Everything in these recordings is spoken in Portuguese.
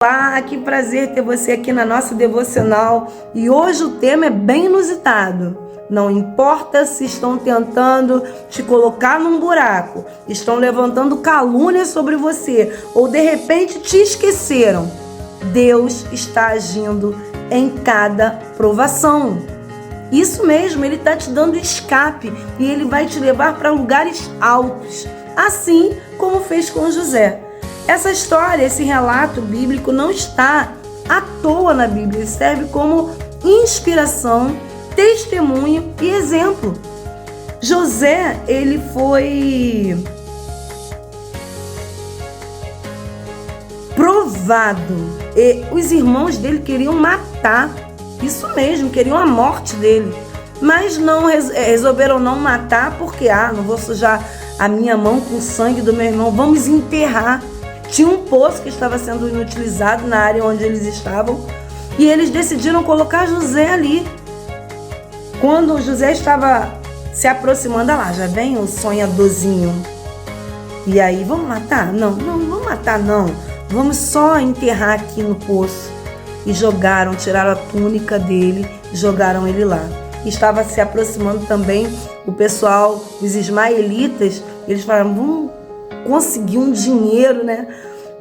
Olá, que prazer ter você aqui na nossa devocional. E hoje o tema é bem inusitado. Não importa se estão tentando te colocar num buraco, estão levantando calúnias sobre você ou de repente te esqueceram. Deus está agindo em cada provação. Isso mesmo, Ele está te dando escape e Ele vai te levar para lugares altos, assim como fez com José. Essa história, esse relato bíblico não está à toa na Bíblia, ele serve como inspiração, testemunho e exemplo. José, ele foi provado e os irmãos dele queriam matar, isso mesmo, queriam a morte dele, mas não resolveram não matar porque, não vou sujar a minha mão com o sangue do meu irmão, vamos enterrar. Tinha um poço que estava sendo inutilizado na área onde eles estavam e eles decidiram colocar José ali. Quando José estava se aproximando, lá já vem o sonhadorzinho. E aí, vamos matar? Não, vamos matar não. Vamos só enterrar aqui no poço. E tiraram a túnica dele, jogaram ele lá. Estava se aproximando também o pessoal, os ismaelitas, eles falaram, vamos conseguir um dinheiro,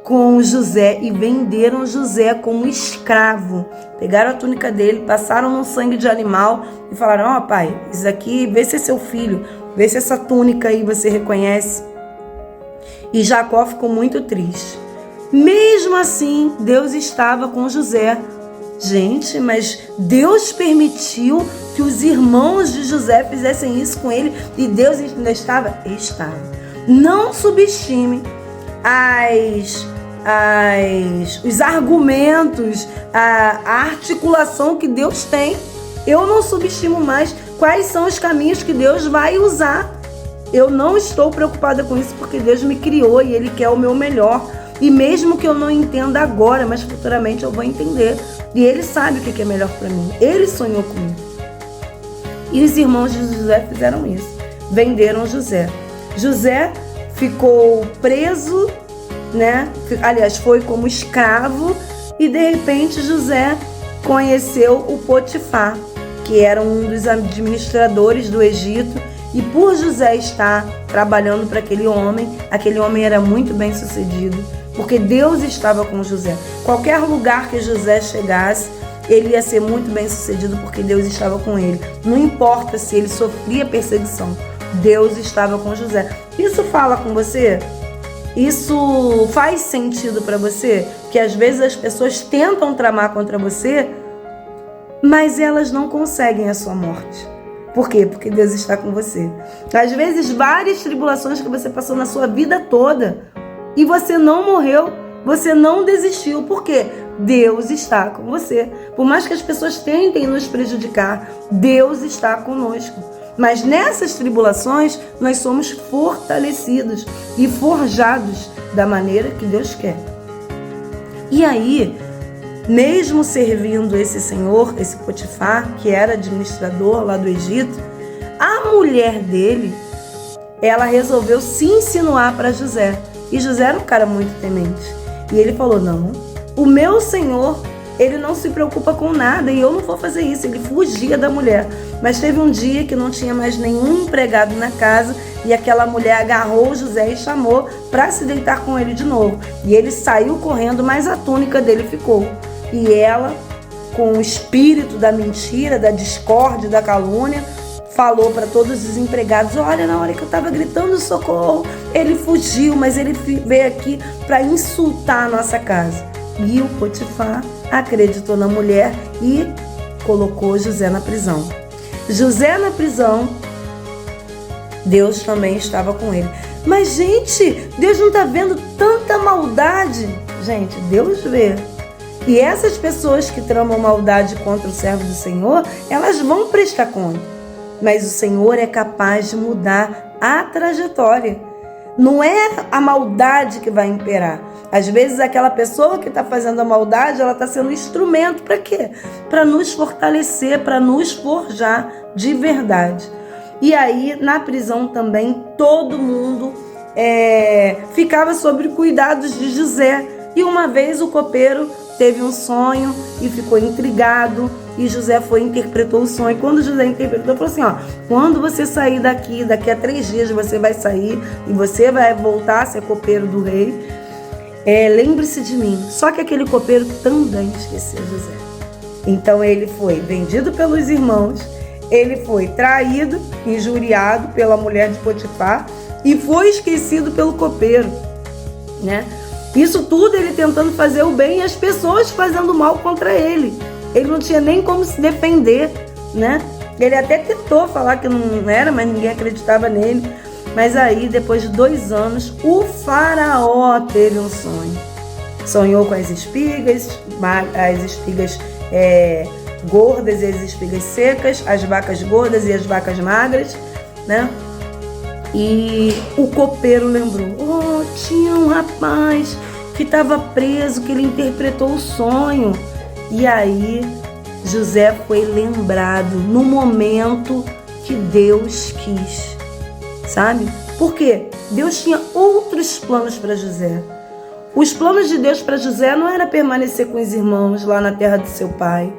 com José e venderam José como escravo. Pegaram a túnica dele, passaram no sangue de animal e falaram, pai, isso aqui, vê se é seu filho, vê se essa túnica aí você reconhece. E Jacó ficou muito triste. Mesmo assim, Deus estava com José. Gente, mas Deus permitiu que os irmãos de José fizessem isso com ele e Deus ainda estava? Estava. Não subestime os argumentos, a articulação que Deus tem. Eu não subestimo mais quais são os caminhos que Deus vai usar. Eu não estou preocupada com isso porque Deus me criou e Ele quer o meu melhor. E mesmo que eu não entenda agora, mas futuramente eu vou entender. E Ele sabe o que é melhor para mim. Ele sonhou comigo. E os irmãos de José fizeram isso. Venderam José. José ficou preso, aliás, foi como escravo e de repente José conheceu o Potifar, que era um dos administradores do Egito, e por José estar trabalhando para aquele homem era muito bem sucedido, porque Deus estava com José. Qualquer lugar que José chegasse, ele ia ser muito bem sucedido porque Deus estava com ele. Não importa se ele sofria perseguição, Deus estava com José. Isso fala com você? Isso faz sentido para você? Que às vezes as pessoas tentam tramar contra você, mas elas não conseguem a sua morte. Por quê? Porque Deus está com você. Às vezes várias tribulações que você passou na sua vida toda e você não morreu, você não desistiu. Por quê? Deus está com você. Por mais que as pessoas tentem nos prejudicar, Deus está conosco. Mas nessas tribulações, nós somos fortalecidos e forjados da maneira que Deus quer. E aí, mesmo servindo esse senhor, esse Potifar, que era administrador lá do Egito, a mulher dele, ela resolveu se insinuar para José. E José era um cara muito temente. E ele falou, não, o meu senhor, ele não se preocupa com nada e eu não vou fazer isso. Ele fugia da mulher. Mas teve um dia que não tinha mais nenhum empregado na casa e aquela mulher agarrou José e chamou para se deitar com ele de novo. E ele saiu correndo, mas a túnica dele ficou. E ela, com o espírito da mentira, da discórdia, da calúnia, falou para todos os empregados, olha, na hora que eu estava gritando socorro, ele fugiu, mas ele veio aqui para insultar a nossa casa. E o Potifar acreditou na mulher e colocou José na prisão. José na prisão, Deus também estava com ele. Mas, gente, Deus não está vendo tanta maldade? Gente, Deus vê. E essas pessoas que tramam maldade contra o servo do Senhor, elas vão prestar conta. Mas o Senhor é capaz de mudar a trajetória. Não é a maldade que vai imperar. Às vezes aquela pessoa que está fazendo a maldade, ela está sendo instrumento para quê? Para nos fortalecer, para nos forjar de verdade. E aí, na prisão também, todo mundo ficava sob cuidados de José. E uma vez o copeiro teve um sonho e ficou intrigado, e José interpretou o sonho. Quando José interpretou, falou assim, quando você sair daqui a 3 dias você vai sair e você vai voltar a ser copeiro do rei, lembre-se de mim. Só que aquele copeiro também esqueceu José. Então ele foi vendido pelos irmãos, ele foi traído, injuriado pela mulher de Potifar e foi esquecido pelo copeiro, né? Isso tudo ele tentando fazer o bem e as pessoas fazendo mal contra ele. Ele não tinha nem como se defender, né? Ele até tentou falar que não era, mas ninguém acreditava nele. Mas aí, depois de 2 anos, o faraó teve um sonho. Sonhou com as espigas gordas e as espigas secas, as vacas gordas e as vacas magras, né? E o copeiro lembrou, tinha um rapaz que estava preso, que ele interpretou o sonho. E aí José foi lembrado no momento que Deus quis, sabe? Por quê? Deus tinha outros planos para José. Os planos de Deus para José não era permanecer com os irmãos lá na terra de seu pai.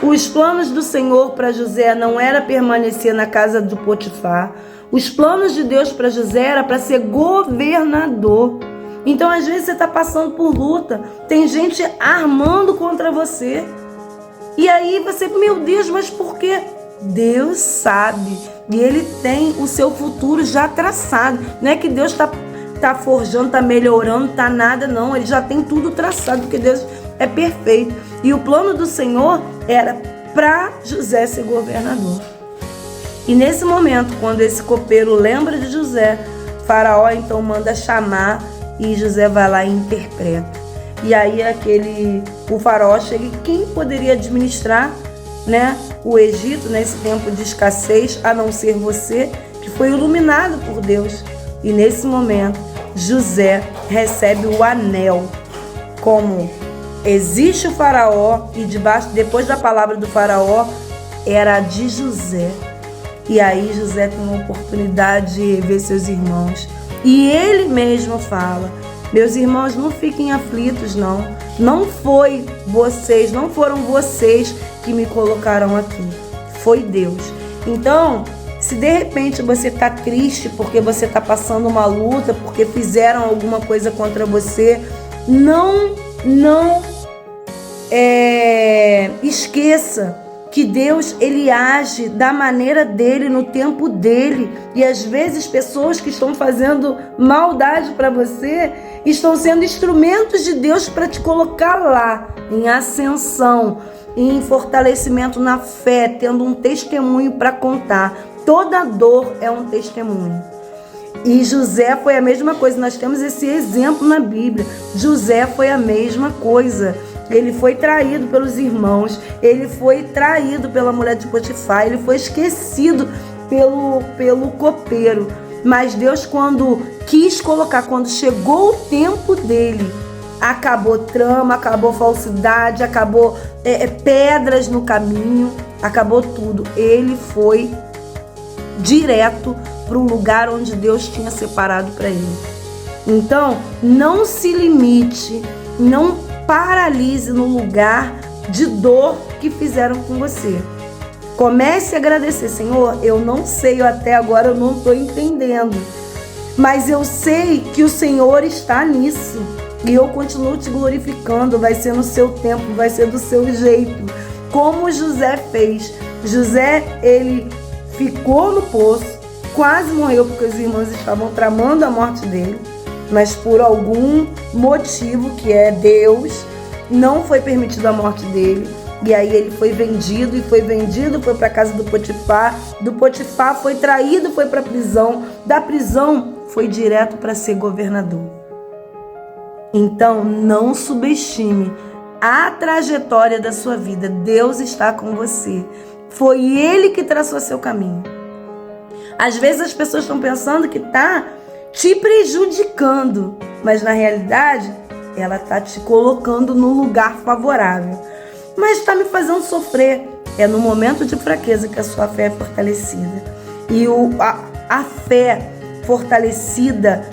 Os planos do Senhor para José não era permanecer na casa de Potifar. Os planos de Deus para José era para ser governador. Então, às vezes, você está passando por luta. Tem gente armando contra você. E aí você, meu Deus, mas por quê? Deus sabe. E Ele tem o seu futuro já traçado. Não é que Deus está forjando, está melhorando, está nada, não. Ele já tem tudo traçado, porque Deus é perfeito. E o plano do Senhor era para José ser governador. E nesse momento, quando esse copeiro lembra de José, Faraó então manda chamar e José vai lá e interpreta. E aí o faraó chega, e quem poderia administrar, né, o Egito nesse tempo de escassez, a não ser você, que foi iluminado por Deus. E nesse momento, José recebe o anel. Como existe o faraó, e depois da palavra do faraó, era a de José. E aí José tem uma oportunidade de ver seus irmãos. E ele mesmo fala, meus irmãos, não fiquem aflitos, não. Não foram vocês que me colocaram aqui. Foi Deus. Então, se de repente você está triste porque você está passando uma luta, porque fizeram alguma coisa contra você, não esqueça que Deus, Ele age da maneira dele, no tempo dele. E às vezes pessoas que estão fazendo maldade para você estão sendo instrumentos de Deus para te colocar lá, em ascensão, em fortalecimento na fé, tendo um testemunho para contar. Toda dor é um testemunho. E José foi a mesma coisa. Nós temos esse exemplo na Bíblia. José foi a mesma coisa. Ele foi traído pelos irmãos, ele foi traído pela mulher de Potifar, ele foi esquecido pelo copeiro. Mas Deus, quando quis colocar, quando chegou o tempo dele, acabou trama, acabou falsidade, acabou pedras no caminho, acabou tudo. Ele foi direto para o lugar onde Deus tinha separado para ele. Então, não se limite, não paralise no lugar de dor que fizeram com você. Comece a agradecer. Senhor, eu não sei, até agora eu não estou entendendo, mas eu sei que o Senhor está nisso e eu continuo te glorificando. Vai ser no seu tempo, vai ser do seu jeito, como José fez. José, ele ficou no poço, quase morreu porque os irmãos estavam tramando a morte dele, mas por algum motivo, que é Deus, não foi permitida a morte dele. E aí ele foi vendido, foi para a casa do Potifar. Do Potifar foi traído, foi para a prisão. Da prisão foi direto para ser governador. Então não subestime a trajetória da sua vida. Deus está com você. Foi Ele que traçou seu caminho. Às vezes as pessoas estão pensando que está te prejudicando, mas na realidade ela está te colocando no lugar favorável. Mas está me fazendo sofrer. É no momento de fraqueza que a sua fé é fortalecida. E a fé fortalecida,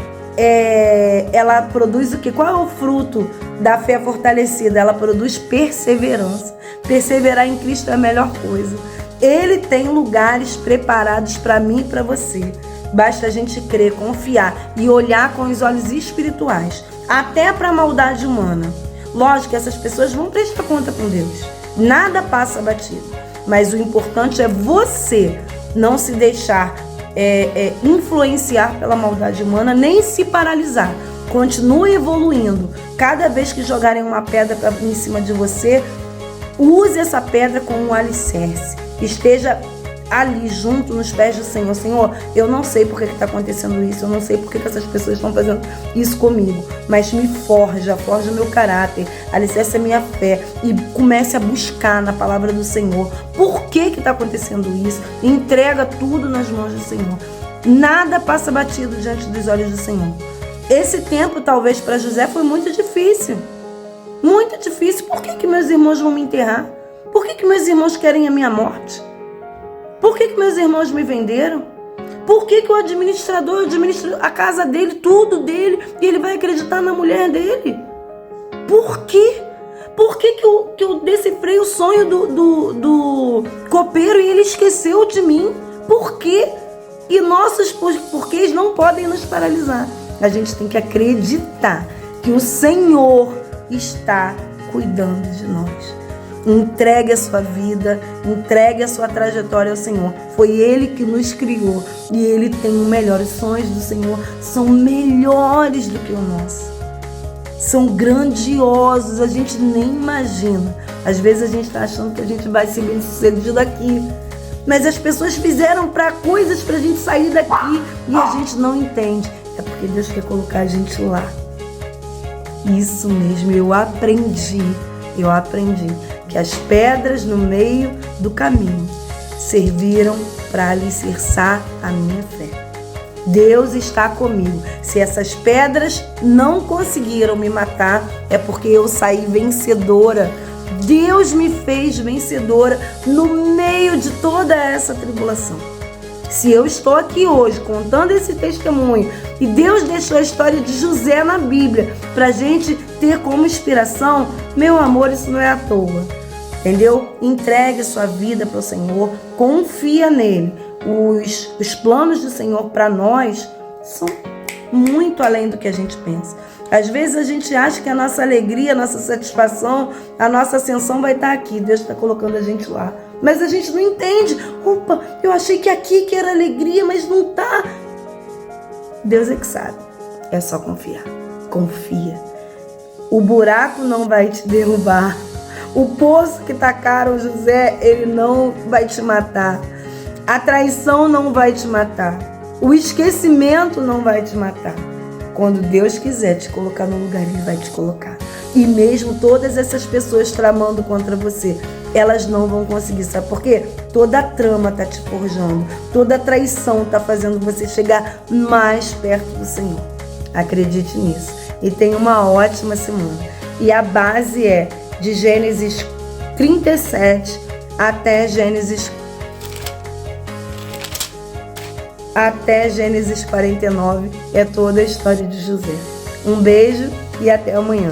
ela produz o quê? Qual é o fruto da fé fortalecida, ela produz perseverança. Perseverar em Cristo é a melhor coisa. Ele tem lugares preparados para mim e para você. Basta a gente crer, confiar e olhar com os olhos espirituais, até para a maldade humana. Lógico que essas pessoas vão prestar conta com Deus. Nada passa batido. Mas o importante é você não se deixar influenciar pela maldade humana, nem se paralisar. Continue evoluindo. Cada vez que jogarem uma pedra em cima de você, use essa pedra como um alicerce. Esteja ali junto nos pés do Senhor. Senhor, eu não sei por que está acontecendo isso, eu não sei por que essas pessoas estão fazendo isso comigo, mas me forja o meu caráter, alicerce a minha fé e comece a buscar na palavra do Senhor por que está acontecendo isso. Entrega tudo nas mãos do Senhor. Nada passa batido diante dos olhos do Senhor. Esse tempo talvez para José foi muito difícil. Muito difícil. Por que meus irmãos vão me enterrar? Por que meus irmãos querem a minha morte? Por que meus irmãos me venderam? Por que o administrador administra a casa dele, tudo dele, e ele vai acreditar na mulher dele? Por quê? Por que eu decifrei o sonho do copeiro e ele esqueceu de mim? Por quê? E nossos porquês não podem nos paralisar. A gente tem que acreditar que o Senhor está cuidando de nós. Entregue a sua vida, entregue a sua trajetória ao Senhor. Foi Ele que nos criou e Ele tem o melhor. Os sonhos do Senhor são melhores do que o nosso. São grandiosos, a gente nem imagina. Às vezes a gente está achando que a gente vai ser bem sucedido aqui, mas as pessoas fizeram coisas para a gente sair daqui e a gente não entende. É porque Deus quer colocar a gente lá. Isso mesmo, eu aprendi que as pedras no meio do caminho serviram para alicerçar a minha fé. Deus está comigo. Se essas pedras não conseguiram me matar, é porque eu saí vencedora. Deus me fez vencedora no meio de toda essa tribulação. Se eu estou aqui hoje contando esse testemunho e Deus deixou a história de José na Bíblia para a gente ter como inspiração, meu amor, isso não é à toa, entendeu? Entregue sua vida para o Senhor, confia nele. Os planos do Senhor para nós são muito além do que a gente pensa. Às vezes a gente acha que a nossa alegria, a nossa satisfação, a nossa ascensão vai estar aqui. Deus está colocando a gente lá. Mas a gente não entende. Opa, eu achei que aqui que era alegria, mas não está. Deus é que sabe. É só confiar. Confia. O buraco não vai te derrubar. O poço que tacaram José, ele não vai te matar. A traição não vai te matar. O esquecimento não vai te matar. Quando Deus quiser te colocar no lugar, Ele vai te colocar. E mesmo todas essas pessoas tramando contra você, elas não vão conseguir. Sabe por quê? Toda a trama está te forjando. Toda a traição está fazendo você chegar mais perto do Senhor. Acredite nisso. E tenha uma ótima semana. E a base é de Gênesis 37 até Gênesis 49. É toda a história de José. Um beijo e até amanhã.